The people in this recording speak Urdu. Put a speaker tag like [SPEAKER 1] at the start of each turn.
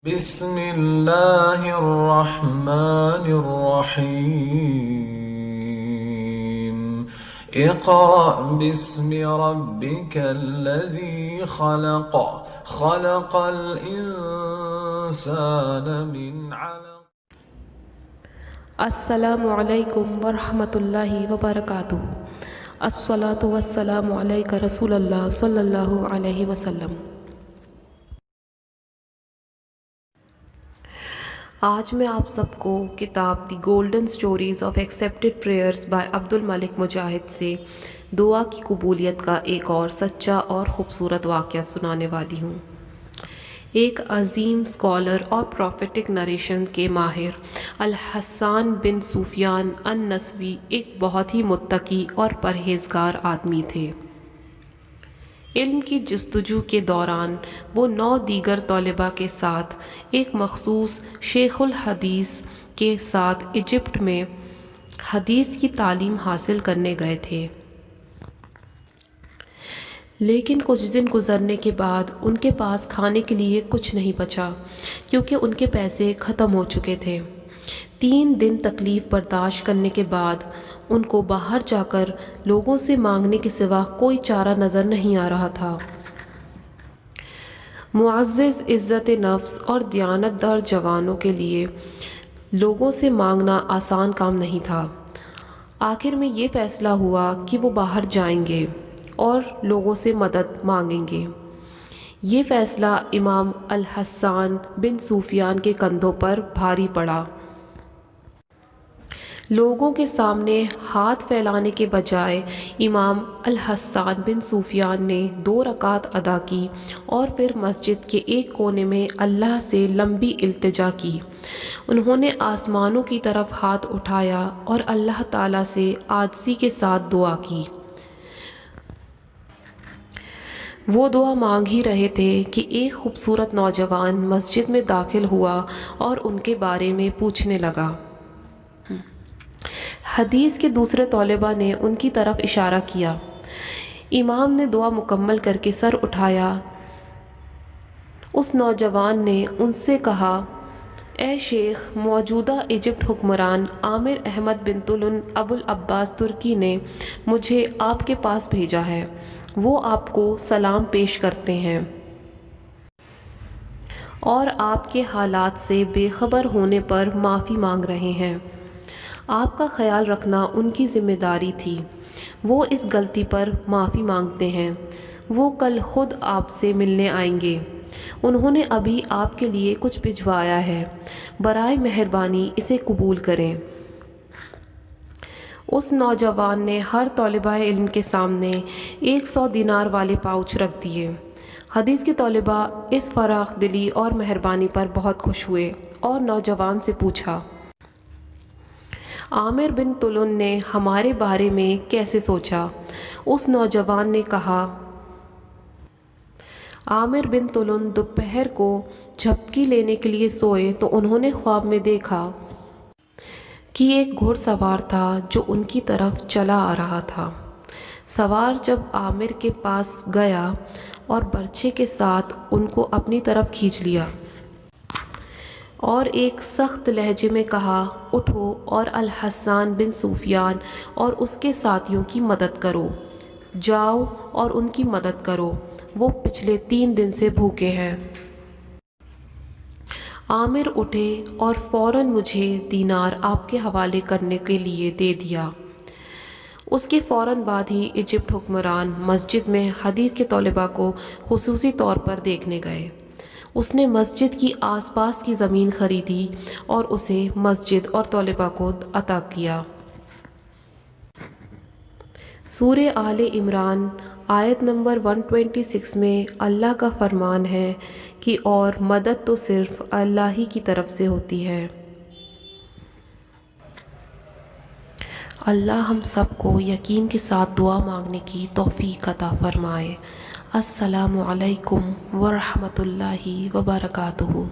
[SPEAKER 1] بسم اللہ الرحمن الرحیم اقرأ باسم ربک الذی خلق خلق الانسان من علق۔
[SPEAKER 2] السلام علیکم ورحمۃ اللہ وبرکاتہ۔ الصلاۃ والسلام علیک رسول اللہ صلی اللہ علیہ وسلم۔ آج میں آپ سب کو کتاب the golden stories of accepted prayers by Abdul Malik مجاہد سے دعا کی قبولیت کا ایک اور سچا اور خوبصورت واقعہ سنانے والی ہوں۔ ایک عظیم اسکالر اور پروفیٹک نریشن کے ماہر الحسان بن سفیان النسوی ایک بہت ہی متقی اور پرہیزگار آدمی تھے۔ علم کی جستجو کے دوران وہ 9 دیگر طلباء کے ساتھ ایک مخصوص شیخ الحدیث کے ساتھ ایجپٹ میں حدیث کی تعلیم حاصل کرنے گئے تھے، لیکن کچھ دن گزرنے کے بعد ان کے پاس کھانے کے لیے کچھ نہیں بچا کیونکہ ان کے پیسے ختم ہو چکے تھے۔ 3 دن تکلیف برداشت کرنے کے بعد ان کو باہر جا کر لوگوں سے مانگنے کے سوا کوئی چارہ نظر نہیں آ رہا تھا۔ معزز عزت نفس اور دیانت دار جوانوں کے لیے لوگوں سے مانگنا آسان کام نہیں تھا۔ آخر میں یہ فیصلہ ہوا کہ وہ باہر جائیں گے اور لوگوں سے مدد مانگیں گے۔ یہ فیصلہ امام الحسان بن سفیان کے کندھوں پر بھاری پڑا۔ لوگوں کے سامنے ہاتھ پھیلانے کے بجائے امام الحسان بن سفیان نے 2 رکعت ادا کی اور پھر مسجد کے ایک کونے میں اللہ سے لمبی التجا کی۔ انہوں نے آسمانوں کی طرف ہاتھ اٹھایا اور اللہ تعالیٰ سے عاجزی کے ساتھ دعا کی۔ وہ دعا مانگ ہی رہے تھے کہ ایک خوبصورت نوجوان مسجد میں داخل ہوا اور ان کے بارے میں پوچھنے لگا۔ حدیث کے دوسرے طلباء نے ان کی طرف اشارہ کیا۔ امام نے دعا مکمل کر کے سر اٹھایا۔ اس نوجوان نے ان سے کہا، اے شیخ، موجودہ ایجپٹ حکمران عامر احمد بن طولون ابو العباس ترکی نے مجھے آپ کے پاس بھیجا ہے۔ وہ آپ کو سلام پیش کرتے ہیں اور آپ کے حالات سے بے خبر ہونے پر معافی مانگ رہے ہیں۔ آپ کا خیال رکھنا ان کی ذمہ داری تھی۔ وہ اس غلطی پر معافی مانگتے ہیں۔ وہ کل خود آپ سے ملنے آئیں گے۔ انہوں نے ابھی آپ کے لیے کچھ بھجوایا ہے، برائے مہربانی اسے قبول کریں۔ اس نوجوان نے ہر طالبہ علم کے سامنے 100 دینار والے پاؤچ رکھ دیے۔ حدیث کے طلباء اس فراخ دلی اور مہربانی پر بہت خوش ہوئے اور نوجوان سے پوچھا، عامر بن طولون نے ہمارے بارے میں کیسے سوچا؟ اس نوجوان نے کہا، عامر بن طولون دوپہر کو جھپکی لینے کے لیے سوئے تو انہوں نے خواب میں دیکھا کہ ایک گھوڑ سوار تھا جو ان کی طرف چلا آ رہا تھا۔ سوار جب عامر کے پاس گیا اور برچھے کے ساتھ ان کو اپنی طرف کھینچ لیا اور ایک سخت لہجے میں کہا، اٹھو اور الحسان بن سفیان اور اس کے ساتھیوں کی مدد کرو، جاؤ اور ان کی مدد کرو، وہ پچھلے 3 دن سے بھوکے ہیں۔ عامر اٹھے اور فوراً مجھے دینار آپ کے حوالے کرنے کے لیے دے دیا۔ اس کے فوراً بعد ہی ایجپٹ حکمران مسجد میں حدیث کے طلباء کو خصوصی طور پر دیکھنے گئے۔ اس نے مسجد کی آس پاس کی زمین خریدی اور اسے مسجد اور طلباء کو عطا کیا۔ سورہ آل عمران آیت نمبر 126 میں اللہ کا فرمان ہے کہ اور مدد تو صرف اللہ ہی کی طرف سے ہوتی ہے۔ اللہ ہم سب کو یقین کے ساتھ دعا مانگنے کی توفیق عطا فرمائے۔ السلام علیکم ورحمۃ اللہ وبرکاتہ۔